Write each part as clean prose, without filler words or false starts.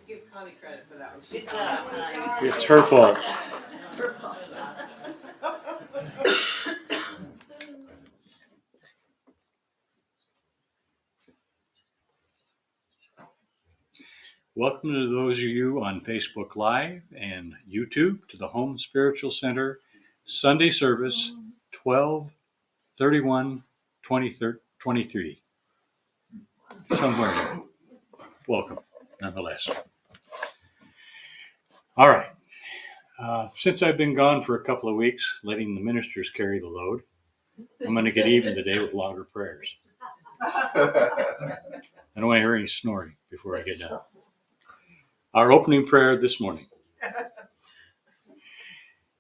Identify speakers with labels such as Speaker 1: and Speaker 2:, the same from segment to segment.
Speaker 1: Give Connie credit for that one.
Speaker 2: Good job, Connie.
Speaker 3: It's her fault.
Speaker 2: It's her fault.
Speaker 3: Welcome to those of you on Facebook Live and YouTube to the Home Spiritual Center Sunday service 12/31/2023. Somewhere there. Welcome, nonetheless. All right. Since I've been gone for a couple of weeks, letting the ministers carry the load, I'm going to get even today with longer prayers. I don't want to hear any snoring before I get done. Our opening prayer this morning.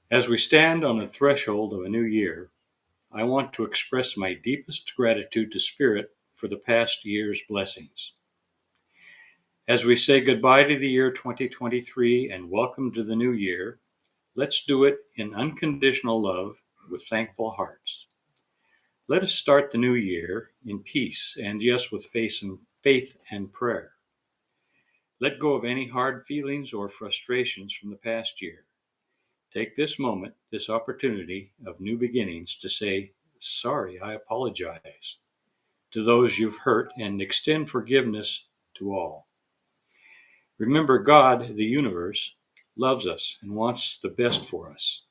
Speaker 3: As we stand on the threshold of a new year, I want to express my deepest gratitude to Spirit for the past year's blessings. As we say goodbye to the year 2023 and welcome to the new year, let's do it in unconditional love with thankful hearts. Let us start the new year in peace and yes, with faith and prayer. Let go of any hard feelings or frustrations from the past year. Take this moment, this opportunity of new beginnings to say, sorry, I apologize to those you've hurt and extend forgiveness to all. Remember, God, the universe, loves us and wants the best for us.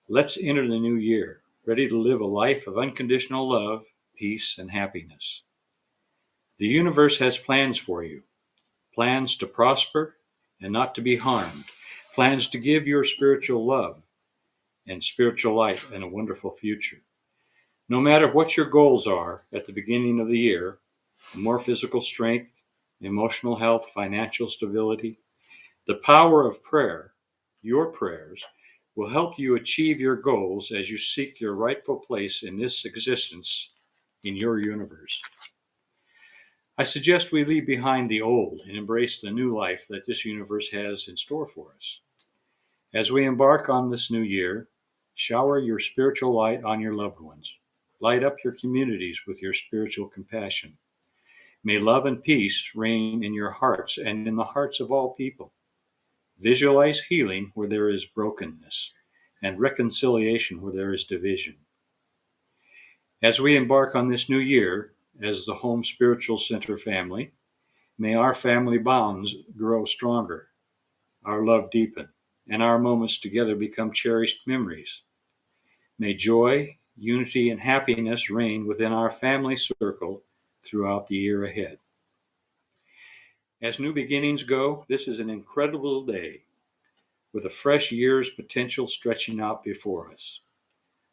Speaker 3: Let's enter the new year, ready to live a life of unconditional love, peace, and happiness. The universe has plans for you, plans to prosper and not to be harmed, plans to give your spiritual love and spiritual life and a wonderful future. No matter what your goals are at the beginning of the year, more physical strength, emotional health, financial stability, the power of prayer, your prayers, will help you achieve your goals as you seek your rightful place in this existence in your universe. I suggest we leave behind the old and embrace the new life that this universe has in store for us. As we embark on this new year, shower your spiritual light on your loved ones. Light up your communities with your spiritual compassion. May love and peace reign in your hearts and in the hearts of all people. Visualize healing where there is brokenness and reconciliation where there is division. As we embark on this new year as the Home Spiritual Center family, may our family bonds grow stronger, our love deepen, and our moments together become cherished memories. May joy, unity, and happiness reign within our family circle throughout the year ahead. As new beginnings go, this is an incredible day with a fresh year's potential stretching out before us.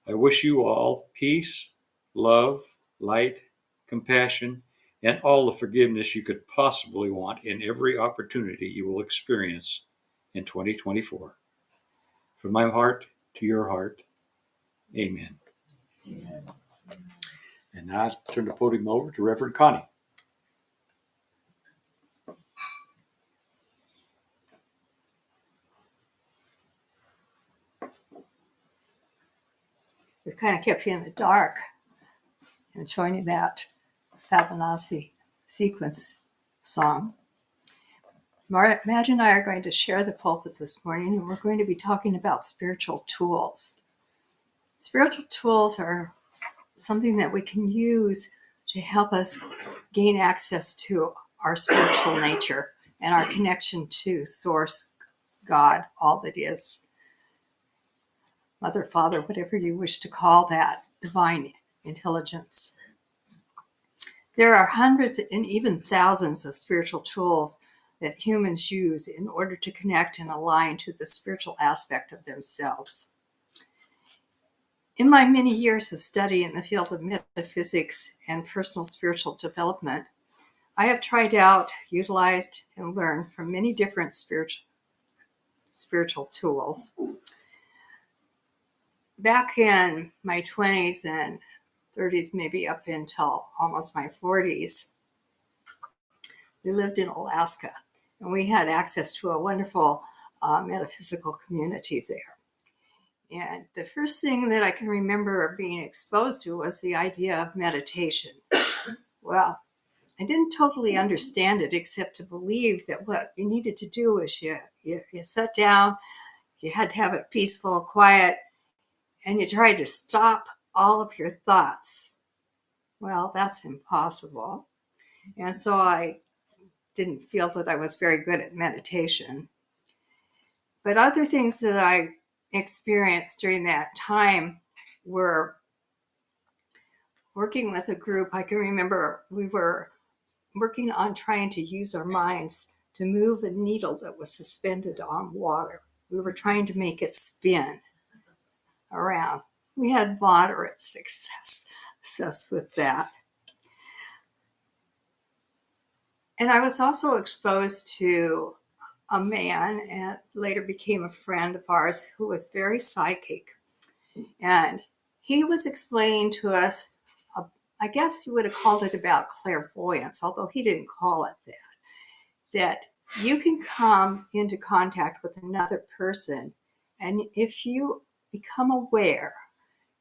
Speaker 3: I wish you all peace, love, light, compassion, and all the forgiveness you could possibly want in every opportunity you will experience in 2024. From my heart to your heart, amen.
Speaker 2: Amen.
Speaker 3: And now I turn the podium over to Reverend Connie.
Speaker 4: We kind of kept you in the dark and showing you that Fibonacci sequence song. Matt and I are going to share the pulpit this morning, and we're going to be talking about spiritual tools. Spiritual tools are something that we can use to help us gain access to our spiritual nature and our connection to Source, God, all that is. Mother, Father, whatever you wish to call that, divine intelligence. There are hundreds and even thousands of spiritual tools that humans use in order to connect and align to the spiritual aspect of themselves. In my many years of study in the field of metaphysics and personal spiritual development, I have tried out, utilized, and learned from many different spiritual tools. Back in my 20s and 30s, maybe up until almost my 40s, we lived in Alaska, and we had access to a wonderful metaphysical community there. And the first thing that I can remember being exposed to was the idea of meditation. Well, I didn't totally understand it, except to believe that what you needed to do is you sat down, you had to have it peaceful, quiet, and you tried to stop all of your thoughts. Well, that's impossible. And so I didn't feel that I was very good at meditation. But other things that I experienced during that time were working with a group. I can remember we were working on trying to use our minds to move a needle that was suspended on water. We were trying to make it spin around. We had moderate success with that. And I was also exposed to a man, and later became a friend of ours, who was very psychic. And he was explaining to us, I guess you would have called it about clairvoyance, although he didn't call it that you can come into contact with another person, and if you become aware,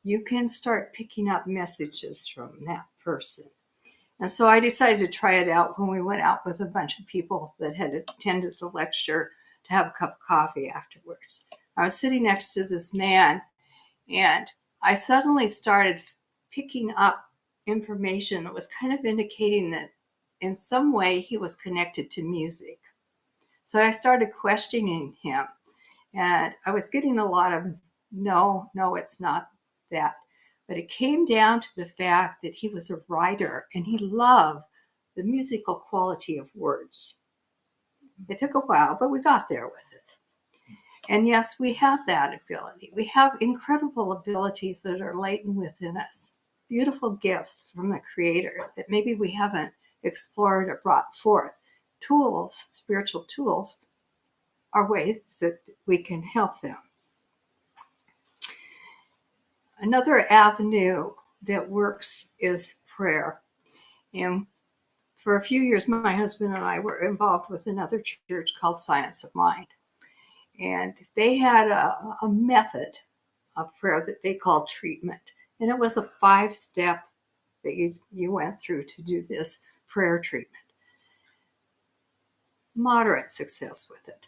Speaker 4: you can start picking up messages from that person. And so I decided to try it out when we went out with a bunch of people that had attended the lecture to have a cup of coffee afterwards. I was sitting next to this man, and I suddenly started picking up information that was kind of indicating that in some way he was connected to music. So I started questioning him, and I was getting a lot of, no, it's not that. But it came down to the fact that he was a writer and he loved the musical quality of words. It took a while, but we got there with it. And yes, we have that ability. We have incredible abilities that are latent within us, beautiful gifts from the Creator that maybe we haven't explored or brought forth. Tools, spiritual tools, are ways that we can help them. Another avenue that works is prayer. And for a few years, my husband and I were involved with another church called Science of Mind. And they had a method of prayer that they called treatment. And it was a 5-step that you went through to do this prayer treatment. Moderate success with it.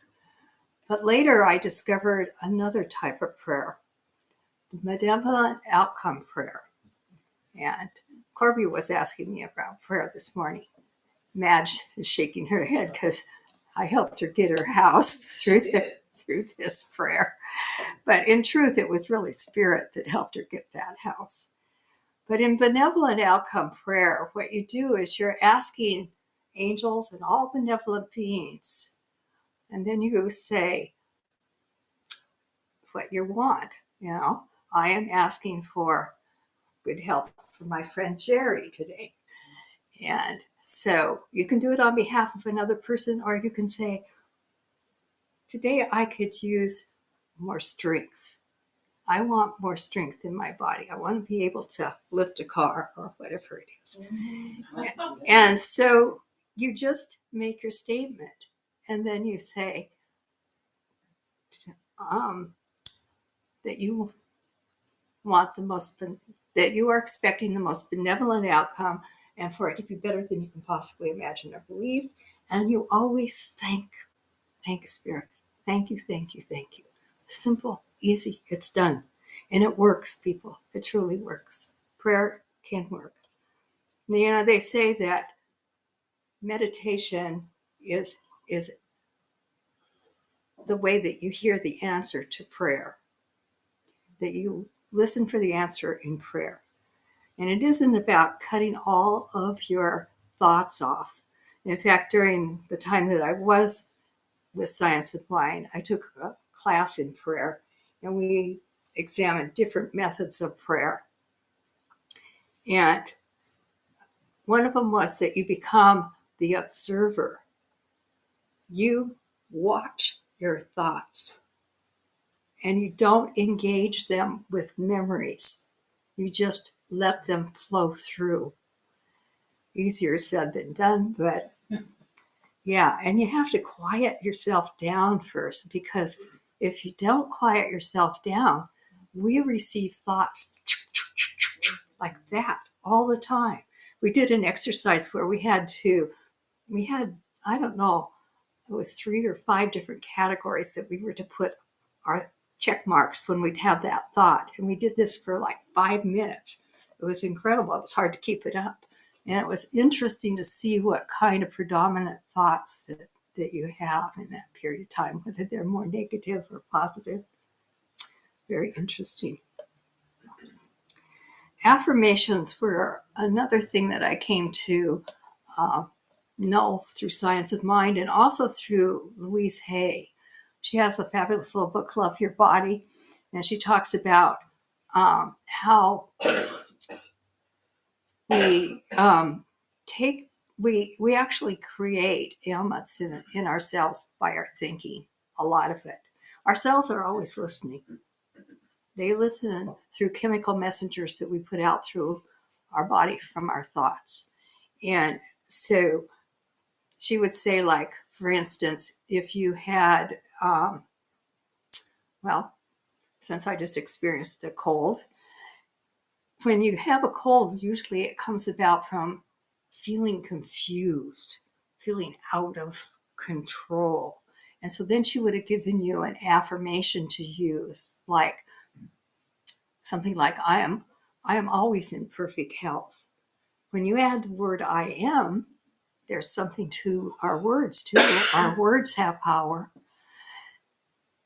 Speaker 4: But later I discovered another type of prayer, the benevolent outcome prayer. And Corby was asking me about prayer this morning. Madge is shaking her head because I helped her get her house through this prayer. But in truth, it was really Spirit that helped her get that house. But in benevolent outcome prayer, what you do is you're asking angels and all benevolent beings, and then you say what you want. I am asking for good health for my friend Jerry today. And so you can do it on behalf of another person, or you can say, today I could use more strength. I want more strength in my body. I want to be able to lift a car or whatever it is. And so you just make your statement, and then you say that you want that you are expecting the most benevolent outcome, and for it to be better than you can possibly imagine or believe. And you always thank Spirit. Thank you. Simple, easy, it's done. And it works, people. It truly works. Prayer can work. They say that meditation is the way that you hear the answer to prayer, that you listen for the answer in prayer. And it isn't about cutting all of your thoughts off. In fact, during the time that I was with Science of Mind, I took a class in prayer, and we examined different methods of prayer. And one of them was that you become the observer. You watch your thoughts, and you don't engage them with memories. You just let them flow through. Easier said than done, but yeah, and you have to quiet yourself down first, because if you don't quiet yourself down, we receive thoughts like that all the time. we did an exercise where we had, I don't know, it was 3 or 5 different categories that we were to put our check marks when we'd have that thought. And we did this for like 5 minutes. It was incredible. It was hard to keep it up. And it was interesting to see what kind of predominant thoughts that you have in that period of time, whether they're more negative or positive. Very interesting. Affirmations were another thing that I came to know through Science of Mind, and also through Louise Hay. She has a fabulous little book, Love Your Body, and she talks about how we we actually create ailments in ourselves by our thinking, a lot of it. Our cells are always listening. They listen through chemical messengers that we put out through our body from our thoughts. And so she would say, like, for instance, if you had, since I just experienced a cold, when you have a cold, usually it comes about from feeling confused, feeling out of control. And so then she would have given you an affirmation to use, like something like, I am always in perfect health. When you add the word I am, there's something to our words too. Our words have power.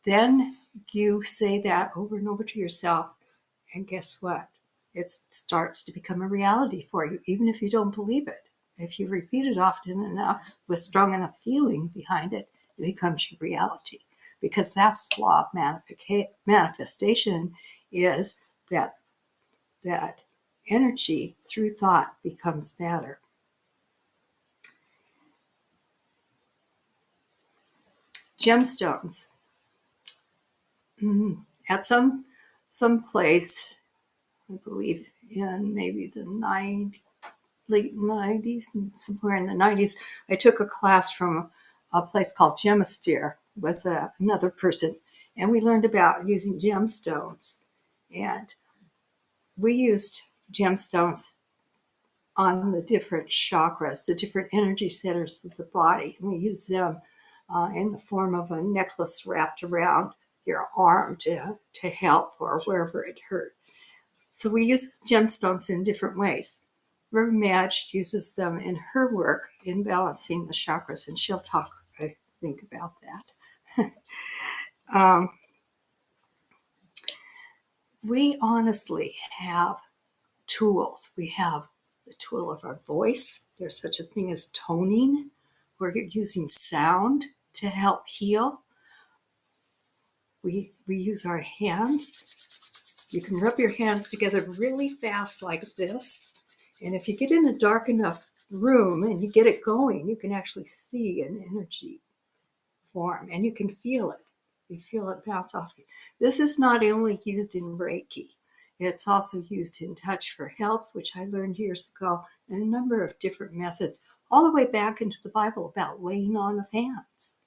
Speaker 4: Then you say that over and over to yourself, and guess what? It starts to become a reality for you, even if you don't believe it. If you repeat it often enough with strong enough feeling behind it, it becomes your reality. Because that's the law of manifestation, is that energy through thought becomes matter. Gemstones. At some place, I believe in maybe the late 90s, somewhere in the 90s, I took a class from a place called Gemisphere with another person, and we learned about using gemstones. And we used gemstones on the different chakras, the different energy centers of the body, and we used them in the form of a necklace wrapped around your arm to help, or wherever it hurt. So we use gemstones in different ways. Reverend Madge uses them in her work in balancing the chakras, and she'll talk, I think, about that. We honestly have tools. We have the tool of our voice. There's such a thing as toning, where you're using sound to help heal. We use our hands. You can rub your hands together really fast like this. And if you get in a dark enough room and you get it going, you can actually see an energy form, and you can feel it. You feel it bounce off you. This is not only used in Reiki, it's also used in Touch for Health, which I learned years ago, and a number of different methods, all the way back into the Bible about laying on of hands.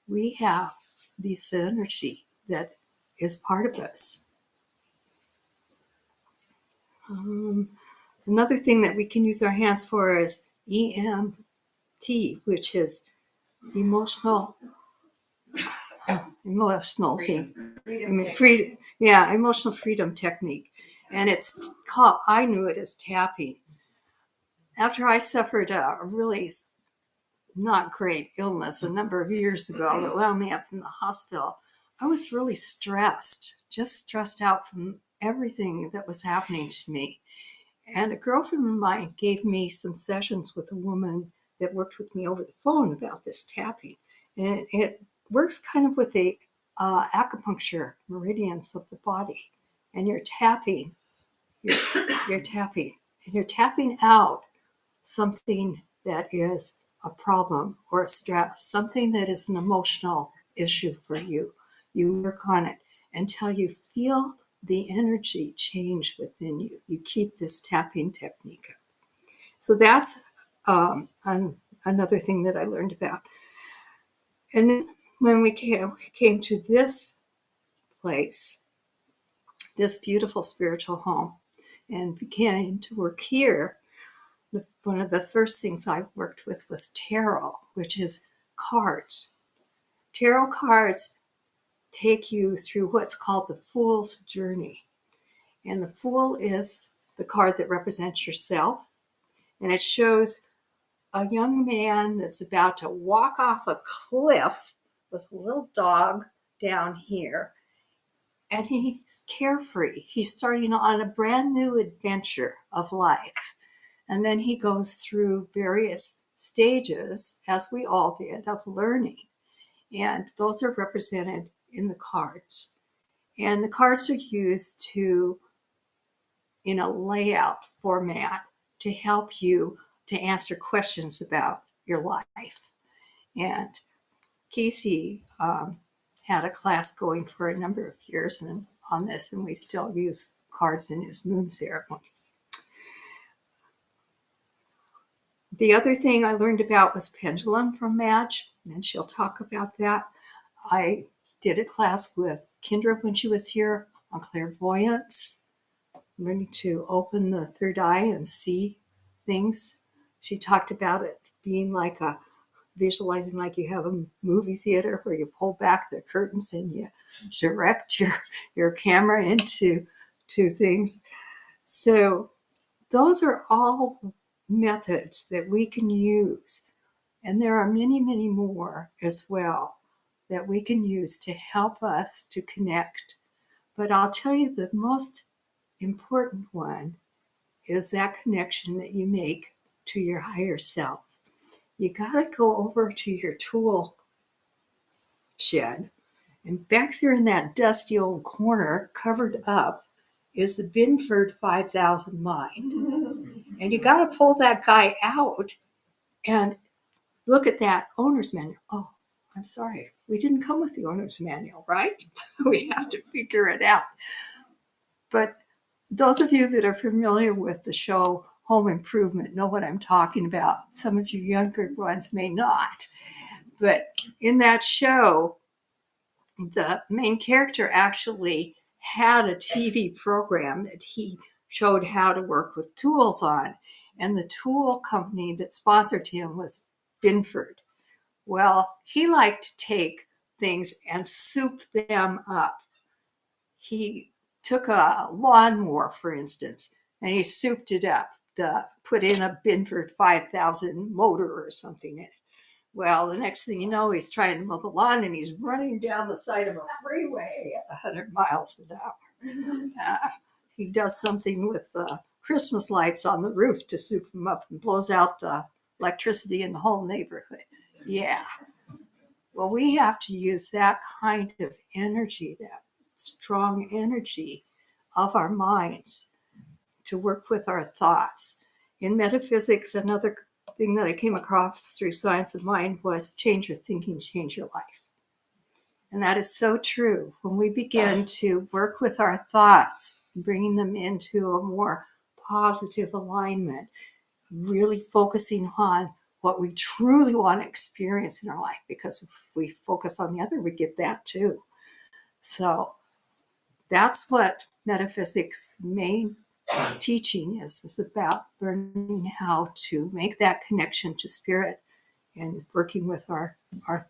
Speaker 4: We have this energy that is part of us. Another thing that we can use our hands for is EMT, which is emotional freedom technique. And it's called, I knew it as tapping. After I suffered a really not great illness a number of years ago that wound me up in the hospital, I was really stressed, just stressed out from everything that was happening to me. And a girlfriend of mine gave me some sessions with a woman that worked with me over the phone about this tapping. And it works kind of with the acupuncture meridians of the body. And you're tapping, and you're tapping out something that is a problem or a stress, something that is an emotional issue for you. You work on it until you feel the energy change within you. You keep this tapping technique up. So that's another thing that I learned about. And then when we came to this place, this beautiful spiritual home, and began to work here, one of the first things I worked with was tarot, which is cards. Tarot cards take you through what's called the Fool's Journey. And the Fool is the card that represents yourself. And it shows a young man that's about to walk off a cliff with a little dog down here. And he's carefree. He's starting on a brand new adventure of life. And then he goes through various stages, as we all did, of learning. And those are represented in the cards. And the cards are used to, in a layout format, to help you to answer questions about your life. And Casey had a class going for a number of years on this, and we still use cards in his moon ceremonies. The other thing I learned about was pendulum from Madge, and she'll talk about that. I did a class with Kendra when she was here on clairvoyance, learning to open the third eye and see things. She talked about it being like visualizing like you have a movie theater where you pull back the curtains and you direct your camera into things. So those are all methods that we can use. And there are many, many more as well that we can use to help us to connect. But I'll tell you the most important one is that connection that you make to your higher self. You got to go over to your tool shed, and back there in that dusty old corner, covered up, is the Binford 5000 mind. And you got to pull that guy out and look at that owner's manual. Oh, I'm sorry. We didn't come with the owner's manual, right? We have to figure it out. But those of you that are familiar with the show Home Improvement know what I'm talking about. Some of you younger ones may not. But in that show, the main character actually had a TV program that he showed how to work with tools on. And the tool company that sponsored him was Binford. Well, he liked to take things and soup them up. He took a lawnmower, for instance, and he souped it up, put in a Binford 5000 motor or something in it. Well, the next thing you know, he's trying to mow the lawn and he's running down the side of a freeway at 100 miles an hour. He does something with Christmas lights on the roof to soup them up and blows out the electricity in the whole neighborhood. Yeah. Well, we have to use that kind of energy, that strong energy of our minds to work with our thoughts. In metaphysics, another thing that I came across through Science of Mind was change your thinking, change your life. And that is so true. When we begin to work with our thoughts, bringing them into a more positive alignment, really focusing on what we truly want to experience in our life, because if we focus on the other, we get that too. So that's what metaphysics' main teaching is about, learning how to make that connection to spirit and working with our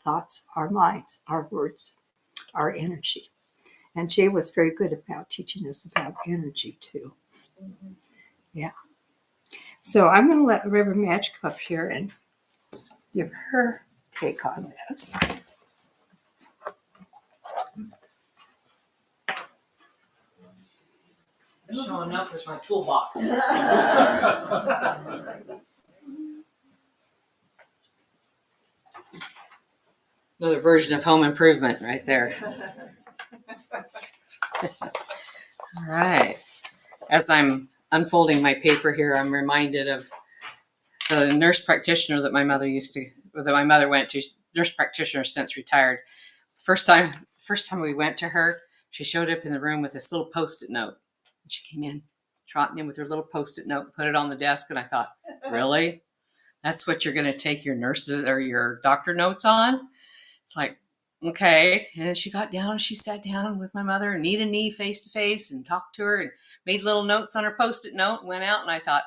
Speaker 4: thoughts, our minds, our words, our energy. And Jay was very good about teaching us about energy too. Yeah. So I'm going to let Reverend Madge come up here and give her take on this.
Speaker 2: Showing up with my toolbox. Another version of Home Improvement right there. All right. As I'm unfolding my paper here, I'm reminded of the nurse practitioner that my mother went to. Nurse practitioner, since retired. First time we went to her, she showed up in the room with this little Post-it note. And she came in, trotting in with her little Post-it note, put it on the desk, and I thought, really? That's what you're going to take your nurses or your doctor notes on? It's like, okay. And she got down, she sat down with my mother, knee to knee, face to face, and talked to her and made little notes on her Post-it note and went out. And I thought,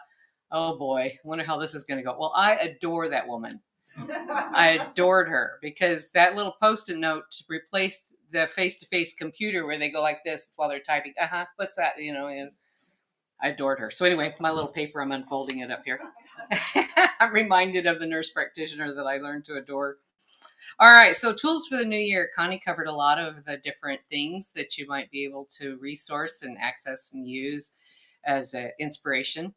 Speaker 2: Oh boy, wonder how this is going to go. Well, I adore that woman. I adored her because that little post-it note replaced the face-to-face computer where they go like this while they're typing. What's that? And I adored her. So anyway, my little paper, I'm unfolding it up here. I'm reminded of the nurse practitioner that I learned to adore. All right, so tools for the new year. Connie covered a lot of the different things that you might be able to resource and access and use as an inspiration.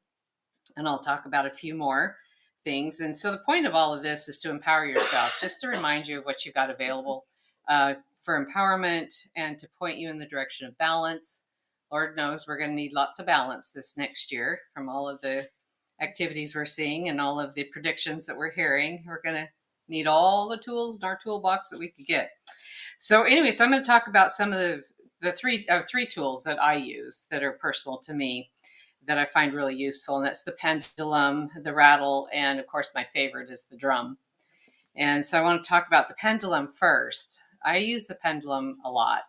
Speaker 2: And I'll talk about a few more things. And so the point of all of this is to empower yourself, just to remind you of what you've got available for empowerment and to point you in the direction of balance. Lord knows we're going to need lots of balance this next year from all of the activities we're seeing and all of the predictions that we're hearing. We're going to need all the tools in our toolbox that we could get. So anyway, so I'm going to talk about some of the three tools that I use that are personal to me that I find really useful. And that's the pendulum, the rattle, and of course my favorite is the drum. And so I want to talk about the pendulum first. I use the pendulum a lot.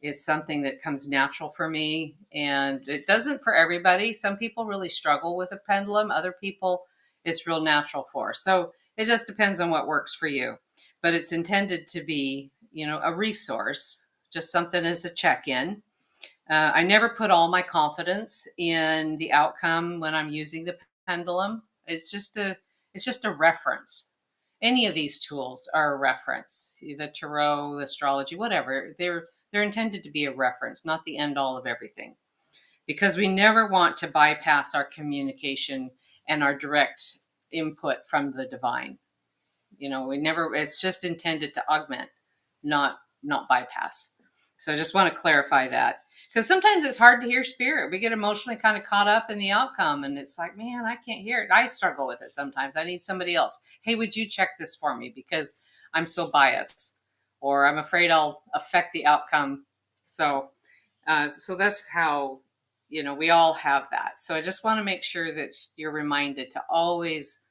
Speaker 2: It's something that comes natural for me, and it doesn't for everybody. Some people really struggle with a pendulum. Other people, it's real natural for. So it just depends on what works for you. But it's intended to be, a resource, just something as a check-in. I never put all my confidence in the outcome when I'm using the pendulum. It's just a reference. Any of these tools are a reference. The tarot, the astrology, whatever. They're intended to be a reference, not the end all of everything. Because we never want to bypass our communication and our direct input from the divine. It's just intended to augment, not bypass. So I just want to clarify that. Because sometimes it's hard to hear spirit. We get emotionally kind of caught up in the outcome, and it's like, man, I can't hear it. I struggle with it sometimes. I need somebody else. Hey, would you check this for me? Because I'm so biased, or I'm afraid I'll affect the outcome. So that's how, we all have that. So I just want to make sure that you're reminded to always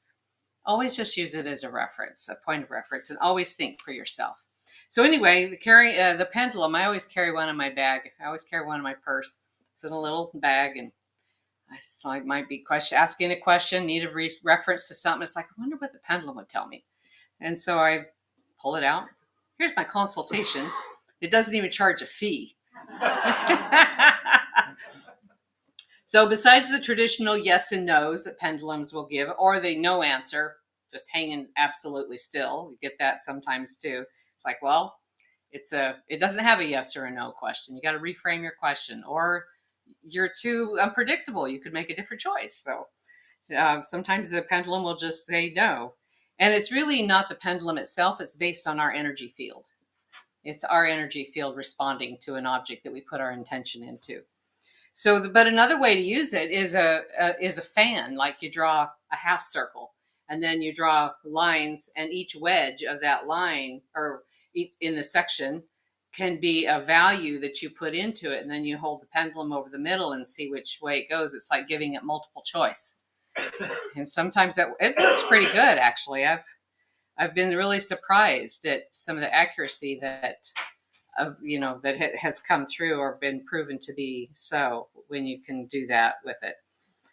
Speaker 2: just use it as a reference, a point of reference, and always think for yourself. So anyway, the pendulum, I always carry one in my bag. I always carry one in my purse. It's in a little bag, and I might be asking a question, need a reference to something. It's like, I wonder what the pendulum would tell me. And so I pull it out. Here's my consultation. It doesn't even charge a fee. So besides the traditional yes and no's that pendulums will give, or the no answer, just hanging absolutely still, you get that sometimes too. It's like, well, it doesn't have a yes or a no question. You got to reframe your question, or you're too unpredictable. You could make a different choice. So sometimes the pendulum will just say no. And it's really not the pendulum itself. It's based on our energy field. It's our energy field responding to an object that we put our intention into. So, but another way to use it is a fan. Like you draw a half circle, and then you draw lines, and each wedge of that line, or in the section, can be a value that you put into it, and then you hold the pendulum over the middle and see which way it goes. It's like giving it multiple choice, and sometimes it works pretty good. Actually, I've been really surprised at some of the accuracy that has come through or been proven to be so when you can do that with it.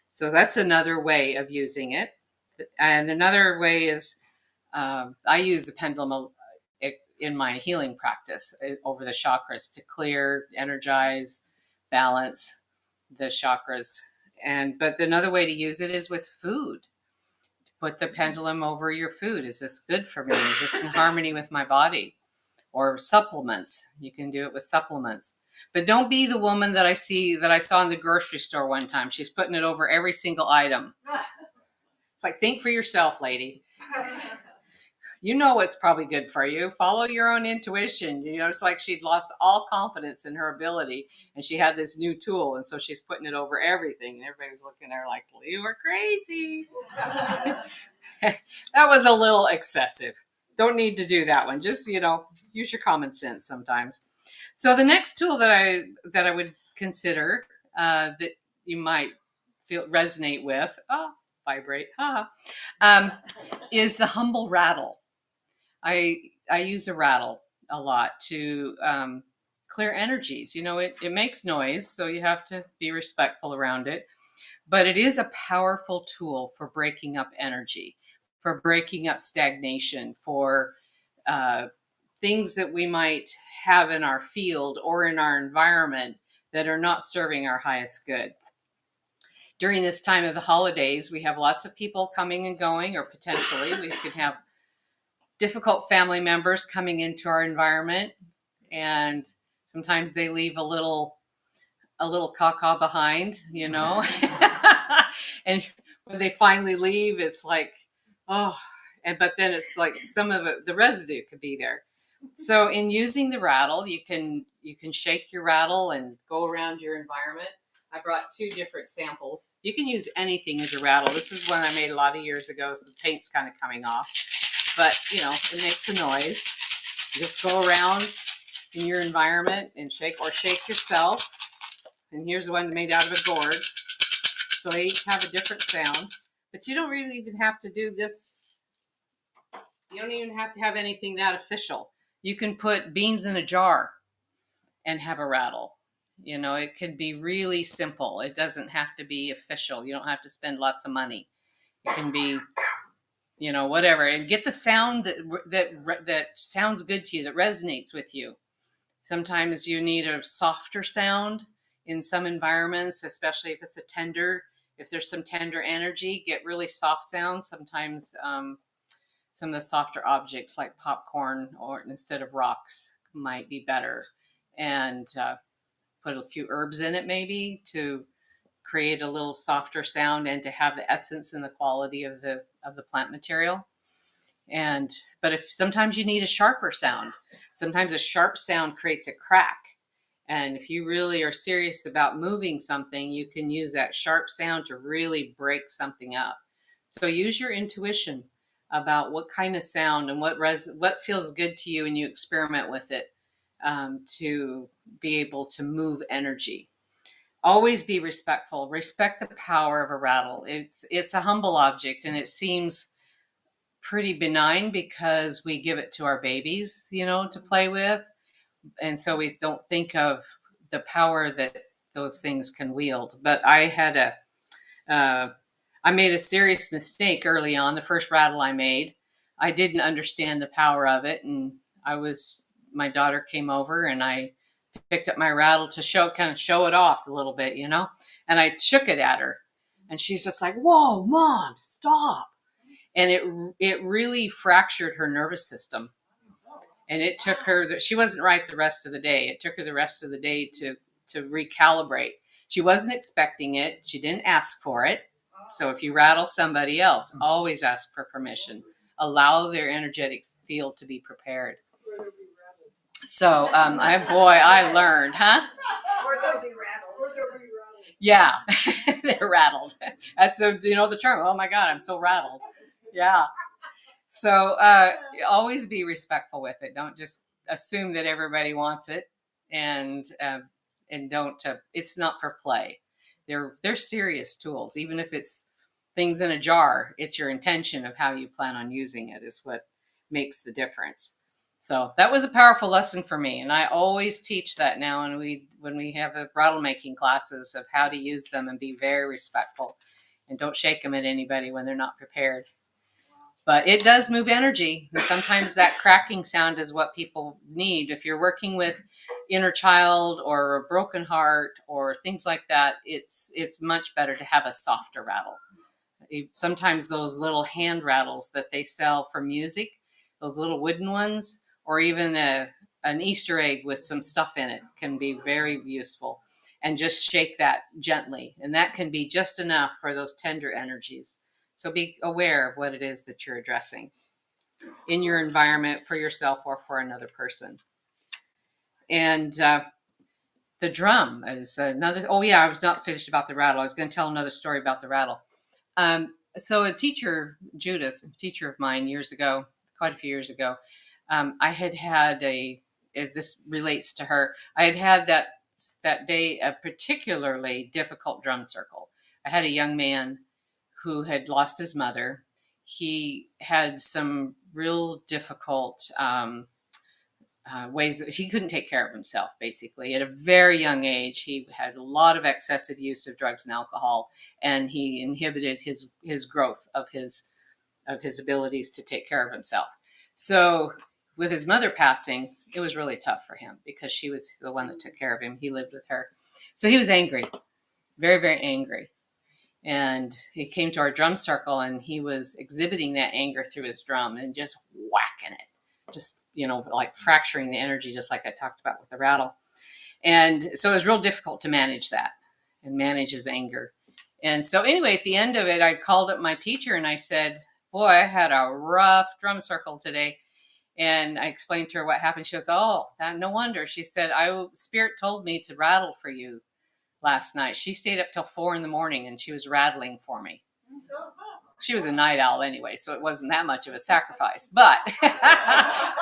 Speaker 2: So that's another way of using it. And another way is I use the pendulum in my healing practice over the chakras to clear, energize, balance the chakras. But another way to use it is with food. Put the pendulum over your food. Is this good for me? Is this in harmony with my body? Or supplements. You can do it with supplements. But don't be the woman that I saw in the grocery store one time. She's putting it over every single item. It's like, think for yourself, lady. You know what's probably good for you. Follow your own intuition. It's like she'd lost all confidence in her ability, and she had this new tool, and so she's putting it over everything. And everybody was looking at her like, well, you were crazy. That was a little excessive. Don't need to do that one. Just, use your common sense sometimes. So the next tool that I would consider that you might resonate with, vibrate, is the humble rattle. I use a rattle a lot to clear energies. It makes noise, so you have to be respectful around it. but it is a powerful tool for breaking up energy, for breaking up stagnation, for things that we might have in our field or in our environment that are not serving our highest good. During this time of the holidays, we have lots of people coming and going, or potentially we could have difficult family members coming into our environment, and sometimes they leave a little caca behind, you know. And when they finally leave, it's like, oh, but then it's like some of it, the residue could be there. So in using the rattle, you can shake your rattle and go around your environment. I brought 2 different samples. You can use anything as a rattle. This is one I made a lot of years ago, so the paint's kind of coming off. But, you know, it makes a noise. Just go around in your environment and shake yourself. And here's one made out of a gourd. So they each have a different sound. But you don't really even have to do this. You don't even have to have anything that official. You can put beans in a jar and have a rattle. You know, it could be really simple. It doesn't have to be official. You don't have to spend lots of money. It can be, you know, whatever. And get the sound that sounds good to you, that resonates with you. Sometimes you need a softer sound in some environments, especially if it's if there's some tender energy, get really soft sounds. Sometimes some of the softer objects like popcorn or instead of rocks might be better. And put a few herbs in it maybe to create a little softer sound and to have the essence and the quality of the plant material. But if sometimes you need a sharper sound, sometimes a sharp sound creates a crack. And if you really are serious about moving something, you can use that sharp sound to really break something up. So use your intuition about what kind of sound and what feels good to you, and you experiment with it to be able to move energy. Always be respectful. Respect the power of a rattle. It's a humble object, and it seems pretty benign because we give it to our babies, you know, to play with. And so we don't think of the power that those things can wield. But I made a serious mistake early on. The first rattle I made, I didn't understand the power of it. And my daughter came over and I picked up my rattle to show it off a little bit, you know, and I shook it at her and she's just like, "Whoa, Mom, stop." And it really fractured her nervous system. And it took her, she wasn't right the rest of the day. It took her the rest of the day to recalibrate. She wasn't expecting it. She didn't ask for it. So if you rattle somebody else, always ask for permission. Allow their energetic field to be prepared. So, I learned, huh?
Speaker 1: Or they'll be rattled.
Speaker 2: Yeah, they're rattled. That's the term. Oh my God, I'm so rattled. Yeah. So always be respectful with it. Don't just assume that everybody wants it, and don't. It's not for play. They're serious tools. Even if it's things in a jar, it's your intention of how you plan on using it is what makes the difference. So that was a powerful lesson for me, and I always teach that now. And when we have the rattle making classes of how to use them, and be very respectful, and don't shake them at anybody when they're not prepared. But it does move energy, and sometimes that cracking sound is what people need. If you're working with inner child or a broken heart or things like that, it's much better to have a softer rattle. Sometimes those little hand rattles that they sell for music, those little wooden ones, or even an Easter egg with some stuff in it can be very useful. And just shake that gently, and that can be just enough for those tender energies. So be aware of what it is that you're addressing in your environment for yourself or for another person. And the drum is another. Oh yeah, I was not finished about the rattle. I was going to tell another story about the rattle. So a teacher, Judith, a teacher of mine years ago, quite a few years ago, I had as this relates to her, I had that day a particularly difficult drum circle. I had a young man who had lost his mother. He had some real difficult ways that he couldn't take care of himself. Basically, at a very young age, he had a lot of excessive use of drugs and alcohol, and he inhibited his growth of his abilities to take care of himself. So with his mother passing, it was really tough for him because she was the one that took care of him. He lived with her. So he was angry, very, very angry. And he came to our drum circle and he was exhibiting that anger through his drum and just whacking it, just, like fracturing the energy, just like I talked about with the rattle. And so it was real difficult to manage that and manage his anger. And so anyway, at the end of it, I called up my teacher and I said, boy, I had a rough drum circle today. And I explained to her what happened. She goes, oh, no wonder. She said, Spirit told me to rattle for you last night. She stayed up till 4 a.m. and she was rattling for me. She was a night owl anyway, so it wasn't that much of a sacrifice. But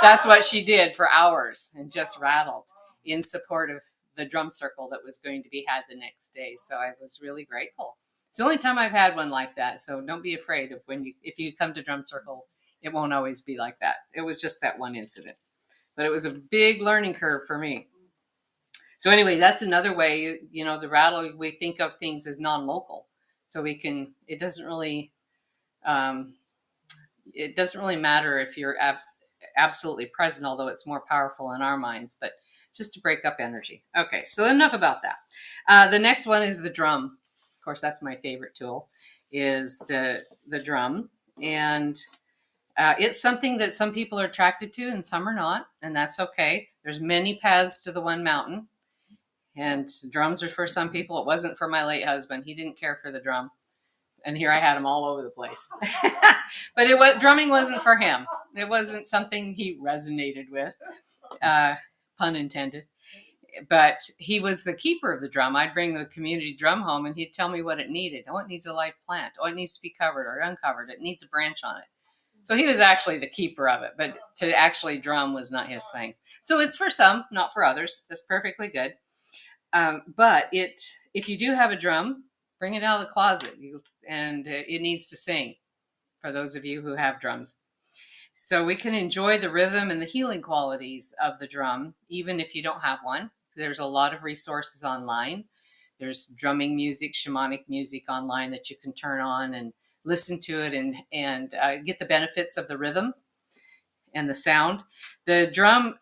Speaker 2: that's what she did for hours and just rattled in support of the drum circle that was going to be had the next day. So I was really grateful. It's the only time I've had one like that. So don't be afraid of if you come to drum circle, it won't always be like that. It was just that one incident, but it was a big learning curve for me. So anyway, that's another way, the rattle, we think of things as non-local. So it doesn't really matter if you're absolutely present, although it's more powerful in our minds, but just to break up energy. Okay, so enough about that. The next one is the drum. Of course, that's my favorite tool, is the drum. And it's something that some people are attracted to and some are not, and that's okay. There's many paths to the one mountain. And drums are for some people. It wasn't for my late husband. He didn't care for the drum. And here I had him all over the place. But drumming wasn't for him. It wasn't something he resonated with, pun intended. But he was the keeper of the drum. I'd bring the community drum home and he'd tell me what it needed. Oh, it needs a live plant. Oh, it needs to be covered or uncovered. It needs a branch on it. So he was actually the keeper of it, but to actually drum was not his thing. So it's for some, not for others. That's perfectly good. But if you do have a drum, bring it out of the closet, and it needs to sing for those of you who have drums. So we can enjoy the rhythm and the healing qualities of the drum, even if you don't have one. There's a lot of resources online. There's drumming music, shamanic music online that you can turn on and listen to it and get the benefits of the rhythm and the sound. The drum,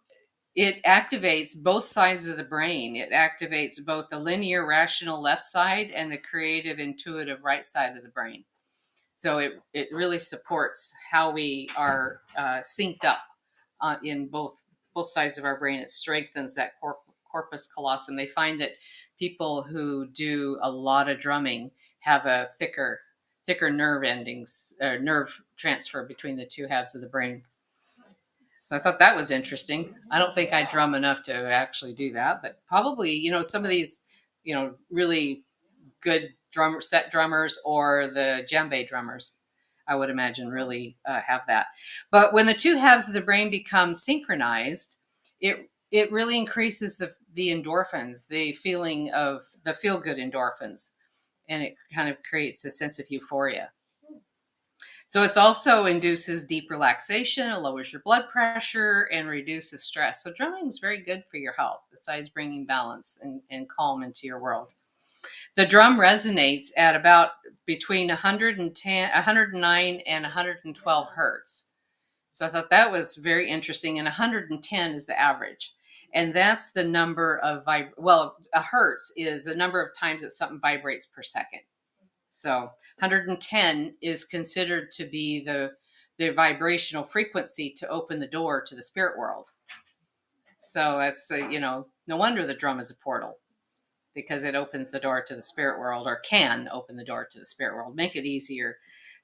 Speaker 2: it activates both sides of the brain. It activates both the linear, rational left side and the creative, intuitive right side of the brain. So it really supports how we are synced up in both sides of our brain. It strengthens that corpus callosum. They find that people who do a lot of drumming have a thicker nerve endings, or nerve transfer between the two halves of the brain. So I thought that was interesting. I don't think I drum enough to actually do that, but probably, some of these, really good set drummers or the djembe drummers, I would imagine really have that. But when the two halves of the brain become synchronized, it really increases the endorphins, the feeling of the feel-good endorphins, and it kind of creates a sense of euphoria. So it also induces deep relaxation, it lowers your blood pressure, and reduces stress. So drumming is very good for your health, besides bringing balance and calm into your world. The drum resonates at about between 109 and 112 hertz. So I thought that was very interesting, and 110 is the average. And that's the number of a hertz is the number of times that something vibrates per second. So 110 is considered to be the vibrational frequency to open the door to the spirit world. So that's, no wonder the drum is a portal, because it opens the door to the spirit world, or can open the door to the spirit world, make it easier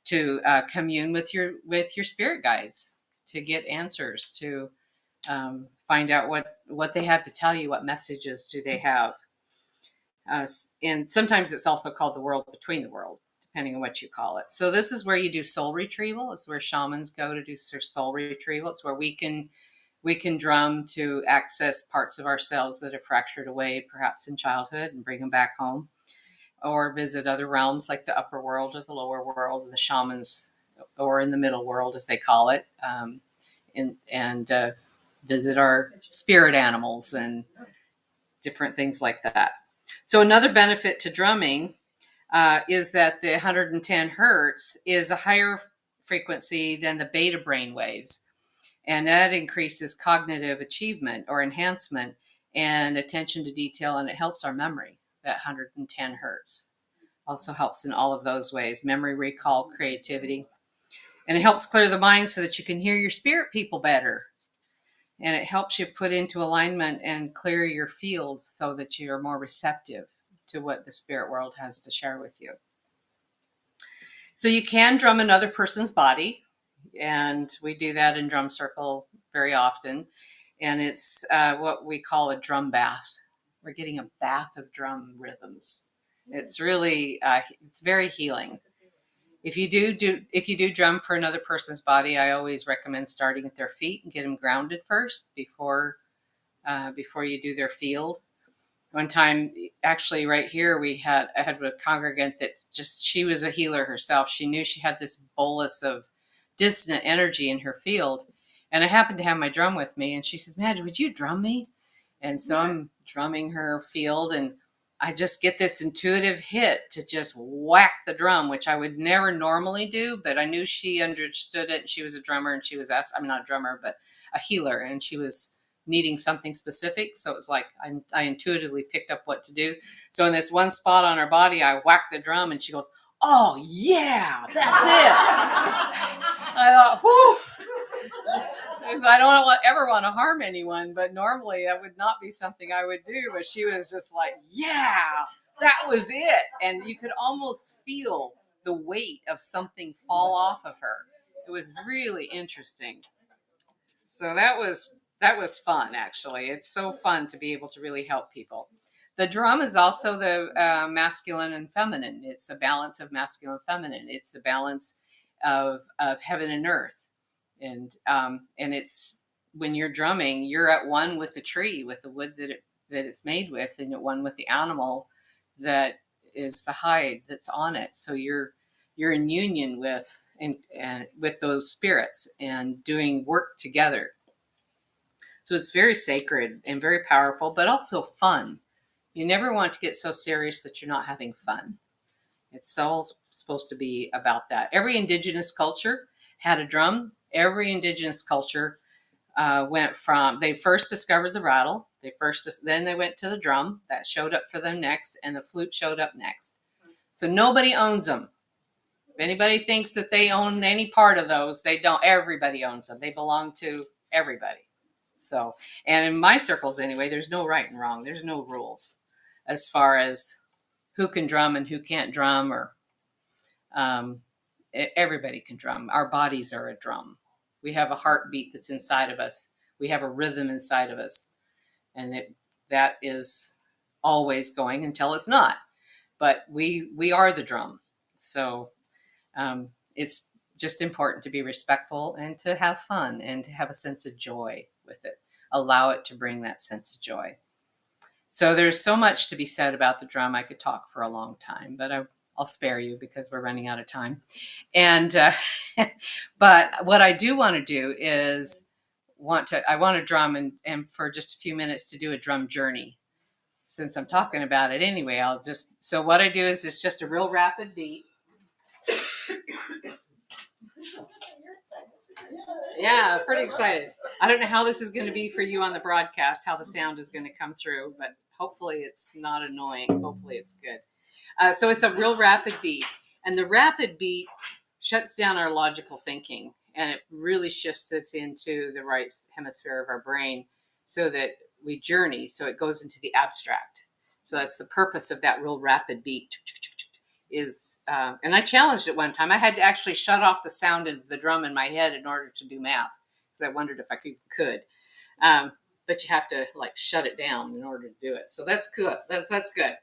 Speaker 2: to commune with your spirit guides, to get answers, to find out what they have to tell you, what messages do they have. And sometimes it's also called the world between the world, depending on what you call it. So this is where you do soul retrieval. It's where shamans go to do their soul retrieval. It's where we can drum to access parts of ourselves that have fractured away, perhaps in childhood, and bring them back home, or visit other realms like the upper world or the lower world, the shamans, or in the middle world, as they call it. visit our spirit animals and different things like that. So another benefit to drumming is that the 110 hertz is a higher frequency than the beta brain waves. And that increases cognitive achievement or enhancement and attention to detail, and it helps our memory. That 110 hertz also helps in all of those ways: memory, recall, creativity. And it helps clear the mind so that you can hear your spirit people better. And it helps you put into alignment and clear your fields so that you're more receptive to what the spirit world has to share with you. So you can drum another person's body, and we do that in Drum Circle very often. And it's what we call a drum bath. We're getting a bath of drum rhythms. It's really, it's very healing. If you do drum for another person's body, I always recommend starting at their feet and get them grounded first before you do their field. One time, actually, right here, I had a congregant that she was a healer herself. She knew she had this bolus of dissonant energy in her field. And I happened to have my drum with me. And she says, Madge, would you drum me? And so I'm drumming her field. And I just get this intuitive hit to just whack the drum, which I would never normally do. But I knew she understood it. And she was a drummer. And she was I'm not a drummer, but a healer. And she was needing something specific. So it was like I intuitively picked up what to do. So in this one spot on her body, I whacked the drum and she goes, oh, yeah, that's it. I thought, whew. Because I don't ever want to harm anyone, but normally that would not be something I would do. But she was just like, yeah, that was it. And you could almost feel the weight of something fall off of her. It was really interesting. So that was fun, actually. It's so fun to be able to really help people. The drum is also the masculine and feminine. It's a balance of masculine and feminine. It's the balance of heaven and earth. And it's when you're drumming, you're at one with the tree, with the wood that it's made with, and at one with the animal that is the hide that's on it. So you're in union with and with those spirits and doing work together. So it's very sacred and very powerful, but also fun. You never want to get so serious that you're not having fun. It's all supposed to be about that. Every indigenous culture had a drum. Every indigenous culture they first discovered the rattle. Then they went to the drum. That showed up for them next, and the flute showed up next. So nobody owns them. If anybody thinks that they own any part of those, they don't. Everybody owns them. They belong to everybody. So, and in my circles anyway, there's no right and wrong. There's no rules as far as who can drum and who can't drum, or everybody can drum. Our bodies are a drum. We have a heartbeat that's inside of us. We have a rhythm inside of us, and that is always going until it's not. But we are the drum. So it's just important to be respectful and to have fun and to have a sense of joy with it. Allow it to bring that sense of joy. So there's so much to be said about the drum. I could talk for a long time, but I'll spare you because we're running out of time. And but what I do want to do is I want to drum and for just a few minutes to do a drum journey. Since I'm talking about it anyway, so what I do is it's just a real rapid beat. Yeah, pretty excited. I don't know how this is going to be for you on the broadcast, how the sound is going to come through, but hopefully it's not annoying. Hopefully it's good. So it's a real rapid beat. And the rapid beat shuts down our logical thinking, and it really shifts us into the right hemisphere of our brain so that we journey. So it goes into the abstract. So that's the purpose of that real rapid beat. And I challenged it one time. I had to actually shut off the sound of the drum in my head in order to do math, because I wondered if I could. But you have to shut it down in order to do it. So that's good. That's good.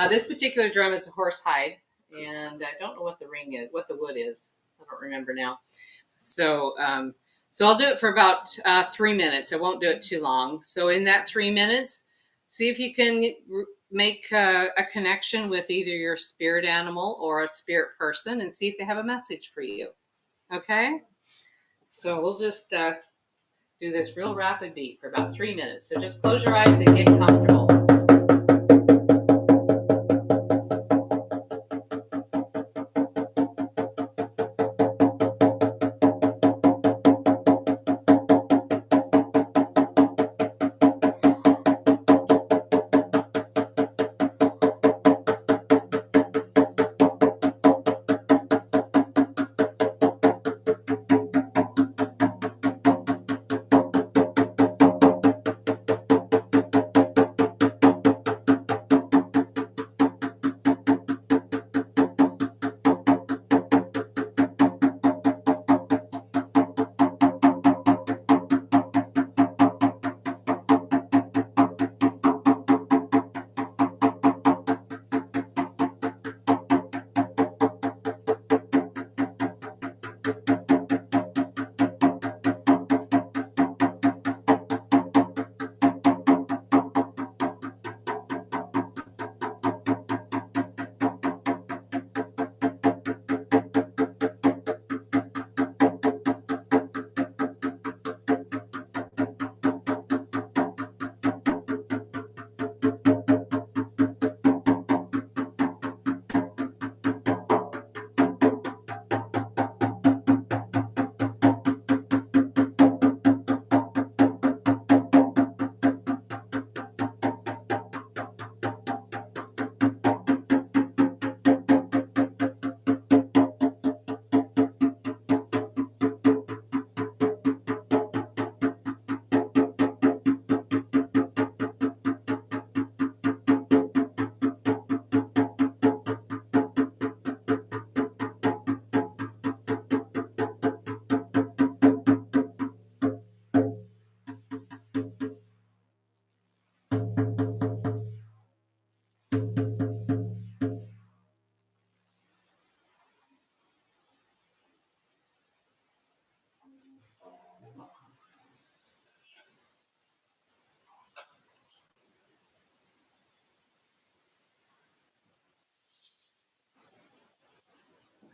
Speaker 2: This particular drum is a horse hide, and I don't know what the wood is. I don't remember now. So I'll do it for about 3 minutes. I won't do it too long. So in that 3 minutes, see if you can make a connection with either your spirit animal or a spirit person and see if they have a message for you. Okay? So we'll just do this real rapid beat for about 3 minutes. So just close your eyes and get comfortable.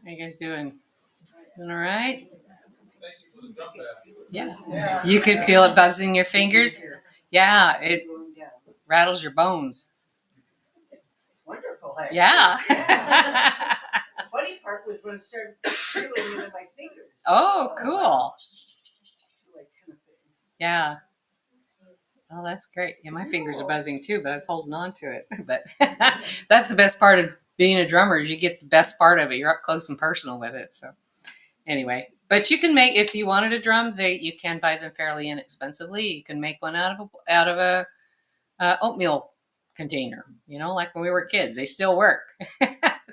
Speaker 2: How you guys doing? Doing all right? Yeah. You could feel it buzzing your fingers? Yeah, it rattles your bones.
Speaker 1: Wonderful. Actually.
Speaker 2: Yeah.
Speaker 1: The funny part was when it started feeling it in my fingers.
Speaker 2: Oh, cool.
Speaker 1: Like kind of thing.
Speaker 2: Yeah. Oh, that's great. Yeah, my fingers are buzzing too, but I was holding on to it. But that's the best part of being a drummer is you get the best part of it. You're up close and personal with it. So anyway, but you can make, if you wanted a drum, you can buy them fairly inexpensively. You can make one out of a oatmeal container, like when we were kids. They still work.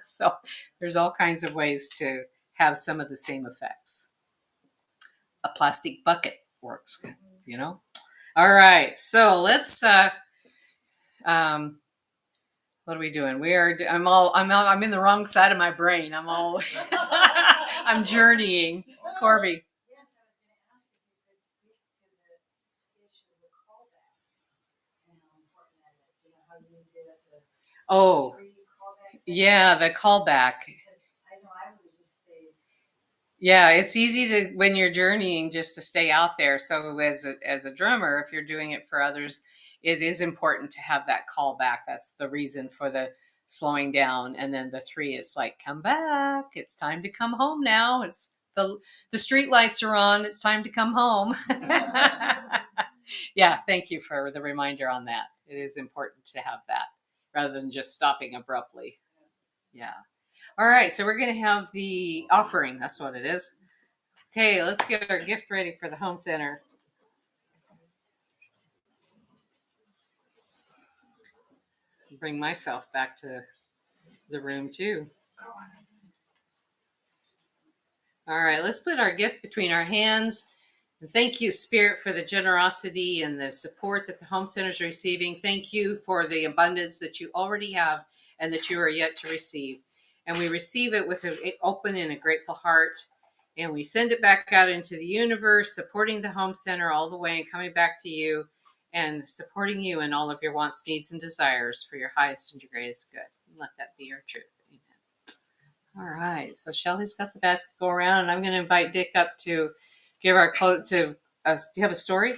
Speaker 2: So there's all kinds of ways to have some of the same effects. A plastic bucket works good, All right, so let's what are we doing? I'm in the wrong side of my brain. I'm journeying. Corby.
Speaker 1: Yes, I was going to ask if you could speak to the issue of the callback and how important that is. How you did at the
Speaker 2: Oh,
Speaker 1: callback.
Speaker 2: yeah, the callback.
Speaker 1: Because I know I would just stay.
Speaker 2: Yeah, it's easy to, when you're journeying, just to stay out there. So as a drummer, if you're doing it for others, it is important to have that callback. That's the reason for the slowing down. And then the 3 is like, come back. It's time to come home now. It's the street lights are on. It's time to come home. Yeah, thank you for the reminder on that. It is important to have that rather than just stopping abruptly. Yeah. All right, so we're going to have the offering. That's what it is. Okay, let's get our gift ready for the home center. Bring myself back to the room too. All right, let's put our gift between our hands. And thank you, Spirit, for the generosity and the support that the home center is receiving. Thank you for the abundance that you already have and that you are yet to receive. And we receive it with an open and a grateful heart. And we send it back out into the universe, supporting the home center all the way and coming back to you and supporting you in all of your wants, needs, and desires for your highest and your greatest good. And let that be your truth. All right, so Shelly's got the basket go around, and I'm going to invite Dick up to give our do you have a story?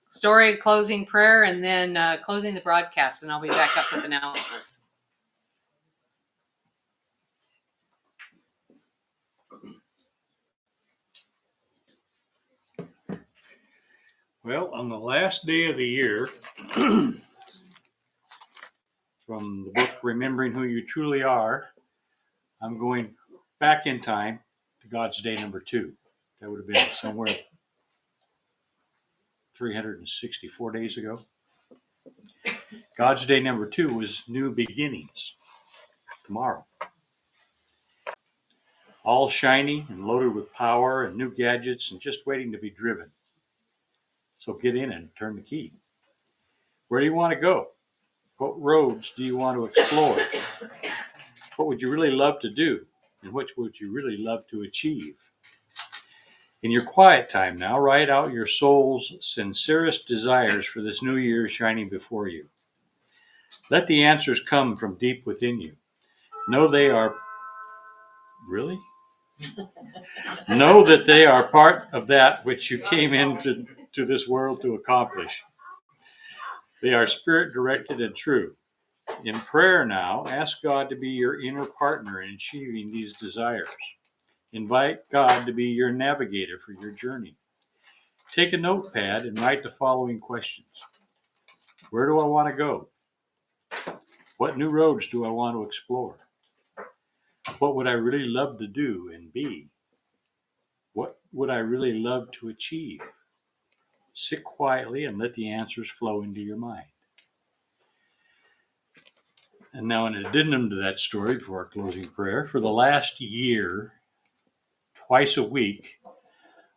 Speaker 2: Story, closing prayer, and then closing the broadcast, and I'll be back up with announcements.
Speaker 3: Well, on the last day of the year, from the book Remembering Who You Truly Are, I'm going back in time to God's day number 2. That would have been somewhere 364 days ago. God's day number 2 was new beginnings, tomorrow. All shiny and loaded with power and new gadgets and just waiting to be driven. So get in and turn the key. Where do you want to go? What roads do you want to explore? What would you really love to do? And which would you really love to achieve? In your quiet time now, write out your soul's sincerest desires for this new year shining before you. Let the answers come from deep within you. Know they are... Really? Know that they are part of that which you came into this world to accomplish. They are spirit-directed and true. In prayer now, ask God to be your inner partner in achieving these desires. Invite God to be your navigator for your journey. Take a notepad and write the following questions. Where do I want to go? What new roads do I want to explore? What would I really love to do and be? What would I really love to achieve? Sit quietly and let the answers flow into your mind. And now, in addendum to that story, before our closing prayer, for the last year, twice a week,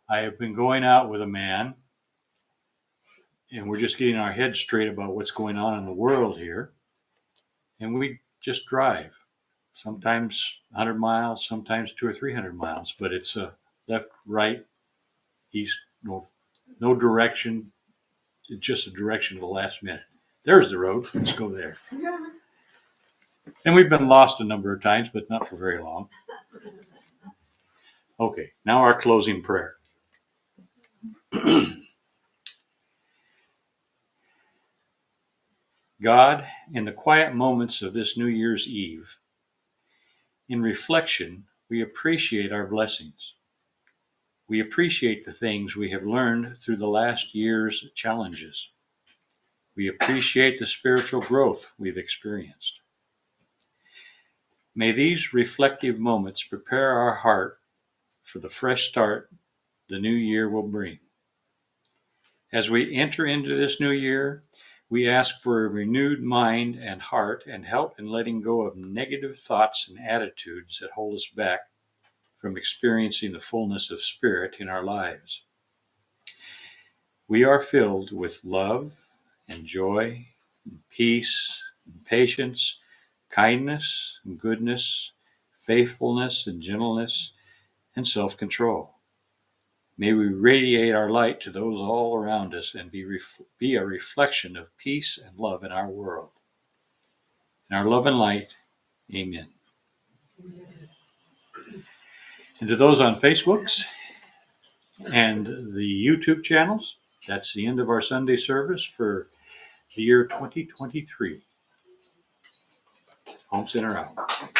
Speaker 3: I have been going out with a man, and we're just getting our heads straight about what's going on in the world here. And we just drive, sometimes 100 miles, sometimes 200 or 300 miles, but it's left, right, east, north, no direction. It's just a direction of the last minute. There's the road. Let's go there. And we've been lost a number of times, but not for very long. Okay, now our closing prayer. God, in the quiet moments of this New Year's Eve, in reflection, we appreciate our blessings. We appreciate the things we have learned through the last year's challenges. We appreciate the spiritual growth we've experienced. May these reflective moments prepare our heart for the fresh start the new year will bring. As we enter into this new year, we ask for a renewed mind and heart and help in letting go of negative thoughts and attitudes that hold us back from experiencing the fullness of Spirit in our lives. We are filled with love and joy, and peace, and patience, kindness and goodness, faithfulness and gentleness, and self-control. May we radiate our light to those all around us and be a reflection of peace and love in our world. In our love and light, amen. And to those on Facebooks and the YouTube channels, that's the end of our Sunday service for the year 2023. Home Center out.